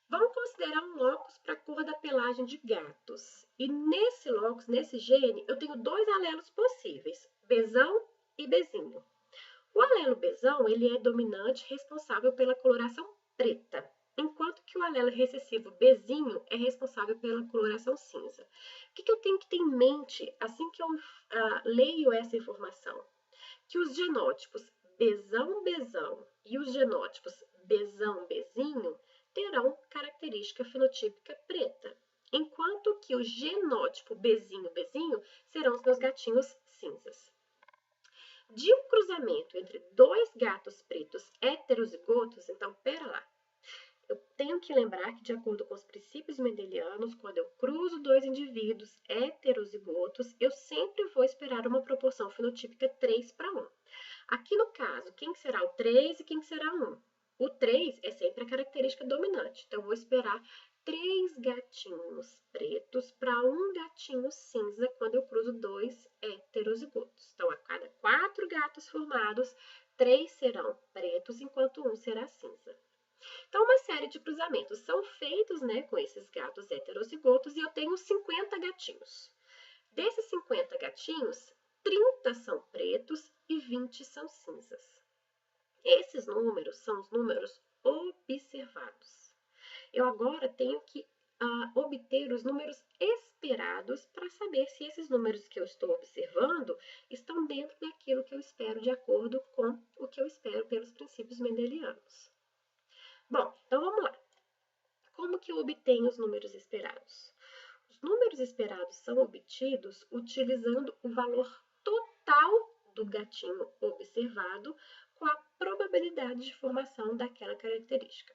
Vamos considerar um locus para a cor da pelagem de gatos. E nesse locus, nesse gene, eu tenho dois alelos possíveis, Bzão e Bzinho. O alelo Bzão, ele é dominante responsável pela coloração preta, enquanto que o alelo recessivo Bzinho é responsável pela coloração cinza. O que eu tenho que ter em mente assim que eu leio essa informação? Que os genótipos Bzão e os genótipos Bzão-Bzinho terão característica fenotípica preta, enquanto que o genótipo Bzinho serão os meus gatinhos cinzas. De um cruzamento entre dois gatos pretos heterozigotos, então, pera lá, eu tenho que lembrar que, de acordo com os princípios mendelianos, quando eu cruzo dois indivíduos heterozigotos, eu sempre vou esperar uma proporção fenotípica 3:1. Aqui no caso, quem será o 3 e quem será o 1? O 3 é sempre a característica dominante, então eu vou esperar 3 gatinhos pretos para um gatinho cinza quando eu cruzo dois heterozigotos. Então, a cada 4 gatos formados, 3 serão pretos, enquanto um será cinza. Então, uma série de cruzamentos são feitos, né, com esses gatos heterozigotos e eu tenho 50 gatinhos. Desses 50 gatinhos, 30 são pretos e 20 são cinzas. Esses números são os números observados. Eu agora tenho que obter os números esperados para saber se esses números que eu estou observando estão dentro daquilo que eu espero de acordo com o que eu espero pelos princípios mendelianos. Bom, então vamos lá. Como que eu obtenho os números esperados? Os números esperados são obtidos utilizando o valor total do gatinho observado com a probabilidade de formação daquela característica.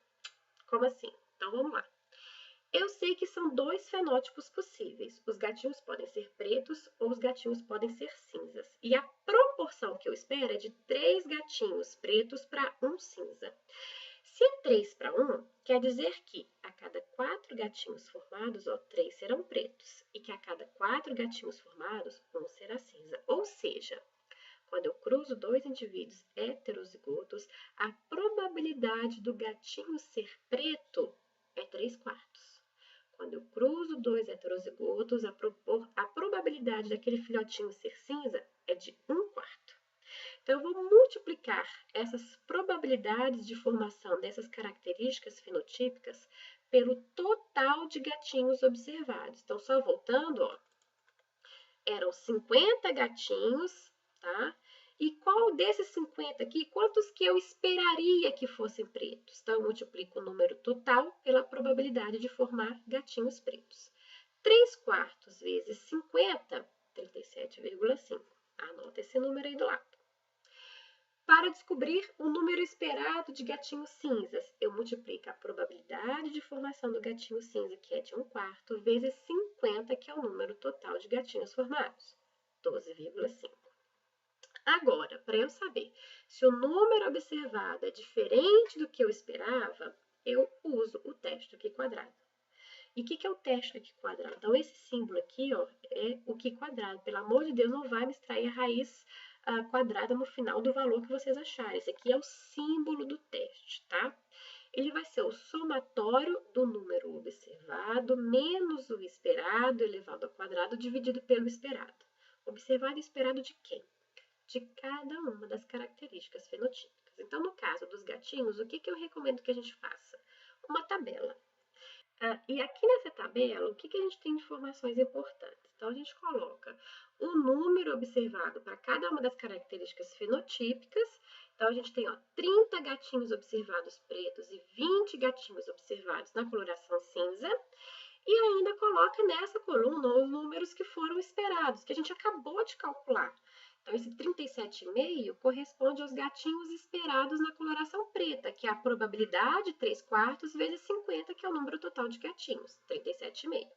Como assim? Então vamos lá. Eu sei que são dois fenótipos possíveis. Os gatinhos podem ser pretos ou os gatinhos podem ser cinzas. E a proporção que eu espero é de 3 gatinhos pretos para 1 cinza. Se é 3 para 1, quer dizer que a cada 4 gatinhos formados, 3 serão pretos. E que a cada 4 gatinhos formados, 1 será cinza. Ou seja, quando eu cruzo dois indivíduos heterozigotos, a probabilidade do gatinho ser preto é 3/4. Quando eu cruzo dois heterozigotos, a probabilidade daquele filhotinho ser cinza é de 1/4. Então, eu vou multiplicar essas probabilidades de formação dessas características fenotípicas pelo total de gatinhos observados. Então, só voltando, eram 50 gatinhos, tá? E qual desses 50 aqui, quantos que eu esperaria que fossem pretos? Então, eu multiplico o número total pela probabilidade de formar gatinhos pretos. 3/4 vezes 50, 37,5. Anota esse número aí do lado. Para descobrir o número esperado de gatinhos cinzas, eu multiplico a probabilidade de formação do gatinho cinza, que é de 1/4, vezes 50, que é o número total de gatinhos formados, 12,5. Agora, para eu saber se o número observado é diferente do que eu esperava, eu uso o teste do Q quadrado. E o que é o teste do Q quadrado? Então, esse símbolo aqui, é o Q quadrado. Pelo amor de Deus, não vai me extrair a raiz quadrada no final do valor que vocês acharem. Esse aqui é o símbolo do teste, tá? Ele vai ser o somatório do número observado menos o esperado elevado ao quadrado dividido pelo esperado. Observado e esperado de quem? De cada uma das características fenotípicas. Então, no caso dos gatinhos, o que eu recomendo que a gente faça? Uma tabela. E aqui nessa tabela, o que a gente tem de informações importantes? Então, a gente coloca o número observado para cada uma das características fenotípicas. Então, a gente tem 30 gatinhos observados pretos e 20 gatinhos observados na coloração cinza. E ainda coloca nessa coluna os números que foram esperados, que a gente acabou de calcular. Então, esse 37,5 corresponde aos gatinhos esperados na coloração preta, que é a probabilidade 3/4 vezes 50, que é o número total de gatinhos, 37,5.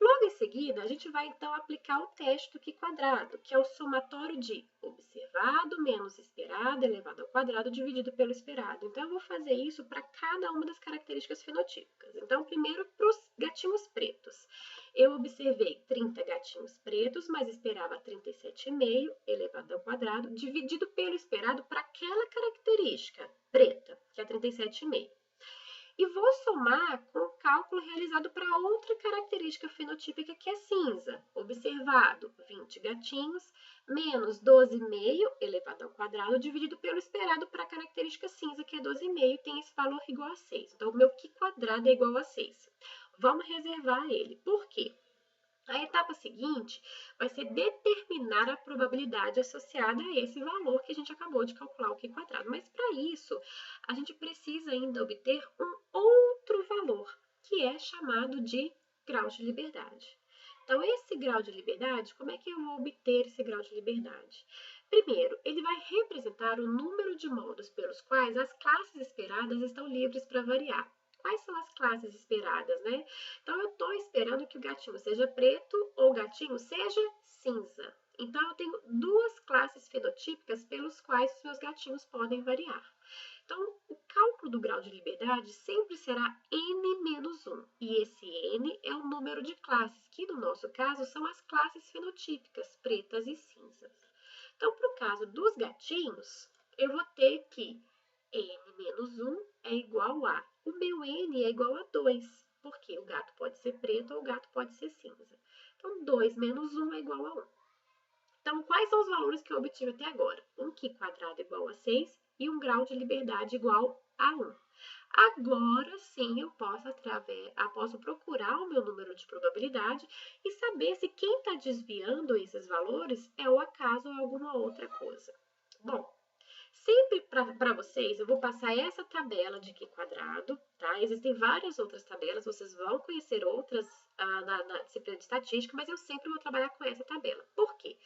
Logo em seguida, a gente vai então aplicar o teste do Q quadrado, que é o somatório de observado menos esperado elevado ao quadrado dividido pelo esperado. Então, eu vou fazer isso para cada uma das características fenotípicas. Então, primeiro para os gatinhos pretos. Eu observei 30 gatinhos pretos, mas esperava 37,5 elevado ao quadrado dividido pelo esperado para aquela característica preta, que é 37,5. E vou somar com o cálculo realizado para outra característica fenotípica que é cinza. Observado 20 gatinhos menos 12,5 elevado ao quadrado dividido pelo esperado para a característica cinza, que é 12,5, tem esse valor igual a 6. Então, o meu Q quadrado é igual a 6. Vamos reservar ele. Por quê? A etapa seguinte vai ser determinar a probabilidade associada a esse valor que a gente acabou de calcular, o Q quadrado. Mas para isso, a gente precisa ainda obter um outro valor, que é chamado de grau de liberdade. Então, esse grau de liberdade, como é que eu vou obter esse grau de liberdade? Primeiro, ele vai representar o número de modos pelos quais as classes esperadas estão livres para variar. Quais são as classes esperadas, né? Então, eu estou esperando que o gatinho seja preto ou o gatinho seja cinza. Então, eu tenho duas classes fenotípicas pelos quais os meus gatinhos podem variar. Então, o cálculo do grau de liberdade sempre será n-1. E esse n é o número de classes, que no nosso caso são as classes fenotípicas, pretas e cinzas. Então, para o caso dos gatinhos, eu vou ter que N menos 1 é igual a... O meu N é igual a 2, porque o gato pode ser preto ou o gato pode ser cinza. Então, 2 menos 1 é igual a 1. Então, quais são os valores que eu obtive até agora? 1 qi quadrado igual a 6 e 1 grau de liberdade igual a 1. Agora sim eu posso procurar o meu número de probabilidade e saber se quem está desviando esses valores é o acaso ou alguma outra coisa. Bom, sempre para vocês, eu vou passar essa tabela de Q quadrado, tá? Existem várias outras tabelas, vocês vão conhecer outras na disciplina de estatística, mas eu sempre vou trabalhar com essa tabela. Por quê?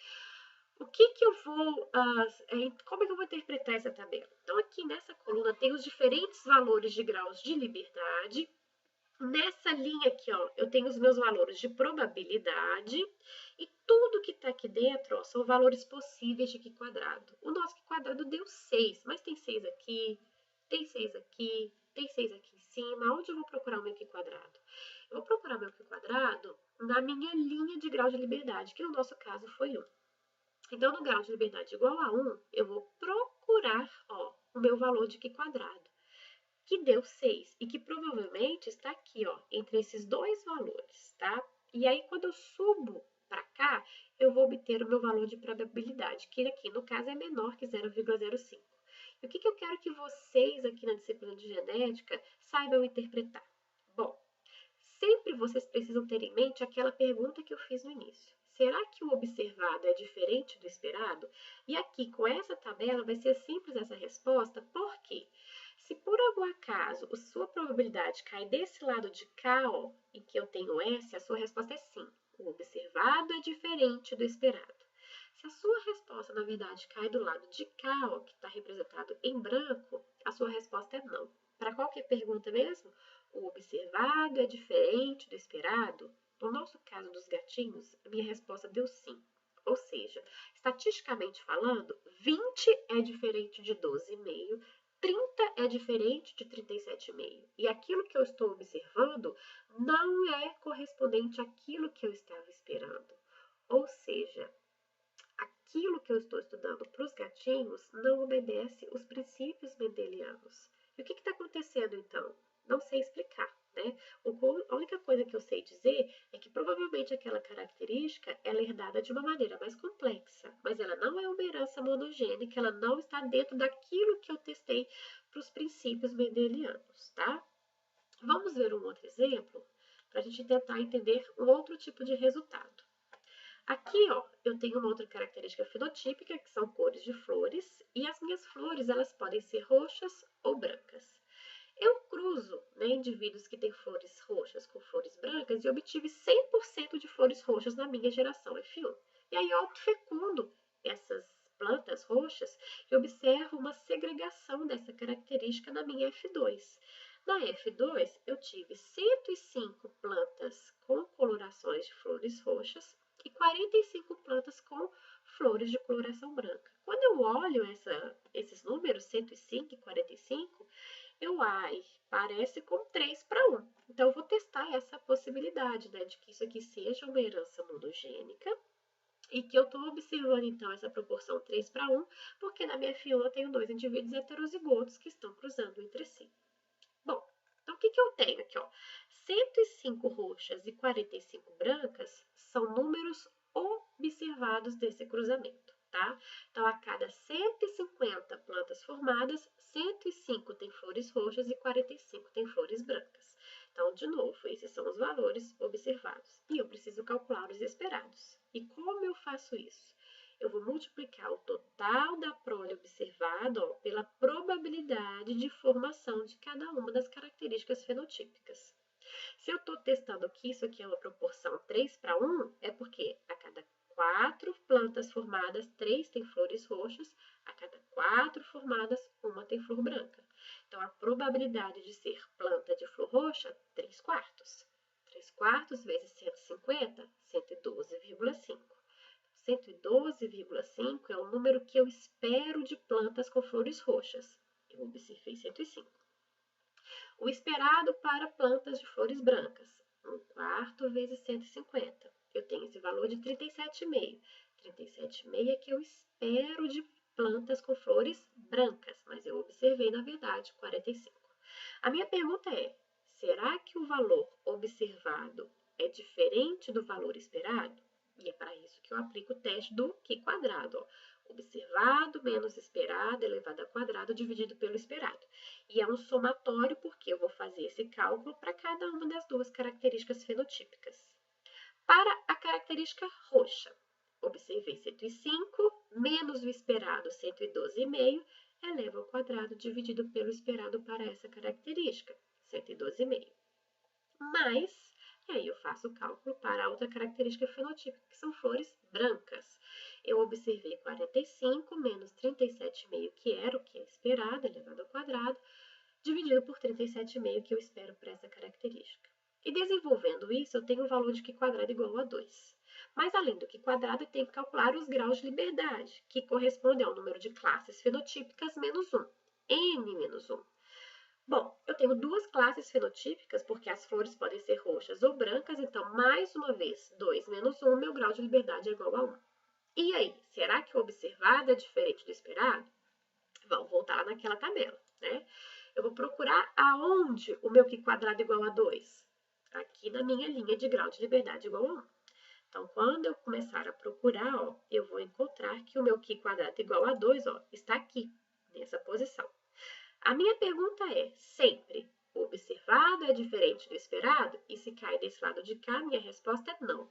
Como é que eu vou interpretar essa tabela? Então, aqui nessa coluna tem os diferentes valores de graus de liberdade. Nessa linha aqui, ó, eu tenho os meus valores de probabilidade e tudo que está aqui dentro, ó, são valores possíveis de Q quadrado. O nosso Q quadrado deu 6, mas tem 6 aqui, tem 6 aqui, tem 6 aqui em cima. Onde eu vou procurar o meu Q quadrado? Eu vou procurar o meu Q quadrado na minha linha de grau de liberdade, que no nosso caso foi 1. Então, no grau de liberdade igual a 1, eu vou procurar, ó, o meu valor de Q quadrado, que deu 6 e que provavelmente está aqui, ó, entre esses dois valores, tá? E aí, quando eu subo para cá, eu vou obter o meu valor de probabilidade, que aqui, no caso, é menor que 0,05. E o que eu quero que vocês aqui na disciplina de genética saibam interpretar? Bom, sempre vocês precisam ter em mente aquela pergunta que eu fiz no início. Será que o observado é diferente do esperado? E aqui, com essa tabela, vai ser simples essa resposta, porque se por algum acaso a sua probabilidade cai desse lado de cá, ó, em que eu tenho S, a sua resposta é sim. O observado é diferente do esperado. Se a sua resposta, na verdade, cai do lado de cá, ó, que está representado em branco, a sua resposta é não. Para qualquer pergunta mesmo, o observado é diferente do esperado? No nosso caso dos gatinhos, a minha resposta deu sim. Ou seja, estatisticamente falando, 20 é diferente de 12,5, 30 é diferente de 37,5. E aquilo que eu estou observando não é correspondente àquilo que eu estava esperando. Ou seja, aquilo que eu estou estudando para os gatinhos não obedece os princípios mendelianos. E o que está acontecendo então? Não sei explicar, né? A única coisa que eu sei dizer é que provavelmente aquela característica ela é herdada de uma maneira mais complexa, mas ela não é uma herança monogênica, ela não está dentro daquilo que eu testei para os princípios mendelianos, tá? Vamos ver um outro exemplo para a gente tentar entender um outro tipo de resultado. Aqui, ó, eu tenho uma outra característica fenotípica, que são cores de flores, e as minhas flores, elas podem ser roxas ou brancas. Eu cruzo, né, indivíduos que têm flores roxas com flores brancas e obtive 100% de flores roxas na minha geração F1. E aí eu fecundo essas plantas roxas e observo uma segregação dessa característica na minha F2. Na F2, eu tive 105 plantas com colorações de flores roxas e 45 plantas com flores de coloração branca. Quando eu olho esses números, 105 e 45, parece com 3 para 1. Então, eu vou testar essa possibilidade, né, de que isso aqui seja uma herança monogênica e que eu estou observando, então, essa proporção 3 para 1, porque na minha F1 eu tenho dois indivíduos heterozigotos que estão cruzando entre si. Bom, então, o que eu tenho aqui, ó? 105 roxas e 45 brancas são números observados desse cruzamento, tá? Então, a cada 150 plantas formadas, 105 tem flores roxas e 45 tem flores brancas. Então, de novo, esses são os valores observados. E eu preciso calcular os esperados. E como eu faço isso? Eu vou multiplicar o total da prole observada, ó, pela probabilidade de formação de cada uma das características fenotípicas. Se eu estou testando que isso aqui é uma proporção 3 para 1, é porque a cada 4 plantas formadas, 3 têm flores roxas, a cada 4 formadas, uma tem flor branca. Então, a probabilidade de ser planta de flor roxa, 3 quartos. 3 quartos vezes 150, 112,5. 112,5 é o número que eu espero de plantas com flores roxas. Eu observei 105. O esperado para plantas de flores brancas, 1 quarto vezes 150. Eu tenho esse valor de 37,5. 37,5 é que eu espero de plantas com flores brancas, mas eu observei, na verdade, 45. A minha pergunta é, será que o valor observado é diferente do valor esperado? E é para isso que eu aplico o teste do Q quadrado. Ó. Observado menos esperado elevado ao quadrado dividido pelo esperado. E é um somatório porque eu vou fazer esse cálculo para cada uma das duas características fenotípicas. Para a característica roxa, observei 105 menos o esperado 112,5 eleva ao quadrado dividido pelo esperado para essa característica, 112,5. Mas, e aí eu faço o cálculo para a outra característica fenotípica, que são flores brancas. Eu observei 45 menos 37,5, que era o que é esperado, elevado ao quadrado, dividido por 37,5, que eu espero para essa característica. E desenvolvendo isso, eu tenho o valor de Q quadrado igual a 2. Mas além do Q quadrado, eu tenho que calcular os graus de liberdade, que correspondem ao número de classes fenotípicas menos 1, N menos 1. Bom, eu tenho duas classes fenotípicas, porque as flores podem ser roxas ou brancas, então, mais uma vez, 2 menos 1, meu grau de liberdade é igual a 1. E aí, será que o observado é diferente do esperado? Vamos voltar lá naquela tabela, né? Eu vou procurar aonde o meu Q quadrado é igual a 2. Aqui na minha linha de grau de liberdade igual a 1. Então, quando eu começar a procurar, ó, eu vou encontrar que o meu Q quadrado igual a 2, ó, está aqui, nessa posição. A minha pergunta é, sempre, o observado é diferente do esperado? E se cai desse lado de cá, minha resposta é não.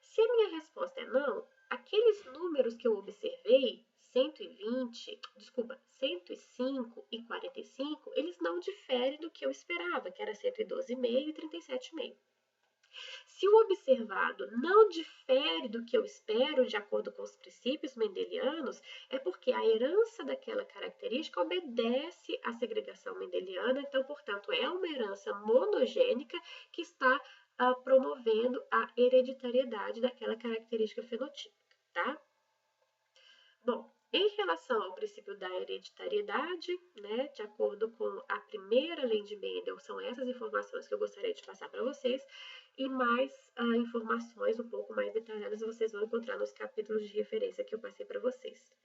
Se a minha resposta é não, aqueles números que eu observei, 105 e 45, eles não diferem do que eu esperava, que era 112,5 e 37,5. Se o observado não difere do que eu espero de acordo com os princípios mendelianos, é porque a herança daquela característica obedece à segregação mendeliana, então, portanto, é uma herança monogênica que está promovendo a hereditariedade daquela característica fenotípica, tá? Bom, em relação ao princípio da hereditariedade, né, de acordo com a primeira lei de Mendel, são essas informações que eu gostaria de passar para vocês, e mais informações um pouco mais detalhadas vocês vão encontrar nos capítulos de referência que eu passei para vocês.